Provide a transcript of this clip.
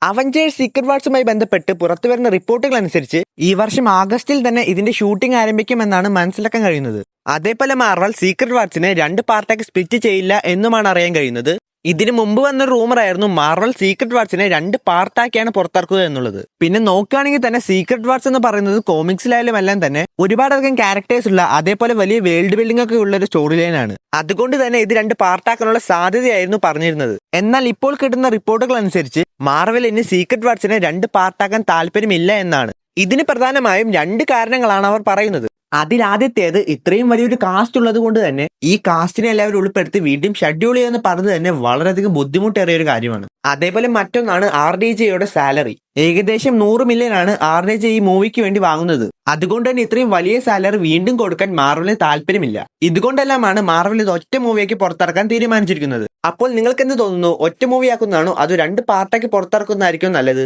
Avengers secret വാർസുമായി ബന്ധപ്പെട്ട് പുറത്തുവരുന്ന റിപ്പോർട്ടുകൾ അനുസരിച്ച് ഈ വർഷം ആഗസ്റ്റിൽ തന്നെ ഇതിന്റെ ഷൂട്ടിംഗ് ആരംഭിക്കുമെന്നാണ് മനസ്സിലാക്കാൻ കഴിയുന്നത്. അതേപോലെ മാർവൽ സീക്രട്ട് വാർസിനെ 2 പാർട്ടാക്കി സ്പ്ലിറ്റ് ചെയ്യില്ല എന്നുമാണ് അറിയാൻ കഴിയുന്നത്. ഇതിനു മുമ്പ് വന്നൊരു റൂമർ ആയിരുന്നു മാർവൽ സീക്രട്ട് വാർസിനെ 2 പാർട്ടാക്കിയാണ് പുറത്തിറക്കുക എന്നുള്ളത്. പിന്നെ നോക്കുകയാണെങ്കിൽ തന്നെ സീക്രട്ട് വാർസ് എന്ന് പറയുന്നത് കോമിക്സിലായാലും എല്ലാം തന്നെ ഒരുപാടധികം ക്യാരക്ടേഴ്സ് ഉള്ള അതേപോലെ വലിയ വേൾഡ് ബിൽഡിംഗ് ഒക്കെ ഉള്ള ഒരു സ്റ്റോറി ലൈനാണ്. അതുകൊണ്ട് തന്നെ ഇത് 2 പാർട്ടാക്കാനുള്ള സാധ്യതയായിരുന്നു പറഞ്ഞിരുന്നത്. എന്നാൽ ഇപ്പോൾ കിട്ടുന്ന റിപ്പോർട്ടുകൾ അനുസരിച്ച് മാർവലിന് സീക്രട്ട് വാർസിനെ 2 പാർട്ടാക്കാൻ താല്പര്യമില്ല എന്നാണ്. ഇതിന് പ്രധാനമായും 2 കാരണങ്ങളാണ് അവർ പറയുന്നത്. അതിലാദ്യത്തേത് ഇത്രയും വലിയൊരു കാസ്റ്റ് ഉള്ളത് കൊണ്ട് തന്നെ ഈ കാസ്റ്റിനെ എല്ലാവരും ഉൾപ്പെടുത്തി വീണ്ടും ഷെഡ്യൂൾ ചെയ്യുന്ന പറഞ്ഞത് തന്നെ വളരെയധികം ബുദ്ധിമുട്ടേറിയ ഒരു കാര്യമാണ്. അതേപോലെ മറ്റൊന്നാണ് RDJയുടെ സാലറി. ഏകദേശം 100 മില്യൺ ആണ് RDJ ഈ മൂവിക്ക് വേണ്ടി വാങ്ങുന്നത്. അതുകൊണ്ട് തന്നെ ഇത്രയും വലിയ സാലറി വീണ്ടും കൊടുക്കാൻ മാർവലിന് താല്പര്യമില്ല. ഇതുകൊണ്ടെല്ലാമാണ് മാർവൽ ഇത് ഒറ്റ മൂവിയാക്കി പുറത്തിറക്കാൻ തീരുമാനിച്ചിരിക്കുന്നത്. അപ്പോൾ നിങ്ങൾക്ക് എന്ത് തോന്നുന്നു? ഒറ്റ മൂവി ആക്കുന്നതാണോ അതോ 2 പാർട്ടാക്കി പുറത്തിറക്കുന്നതായിരിക്കും നല്ലത്?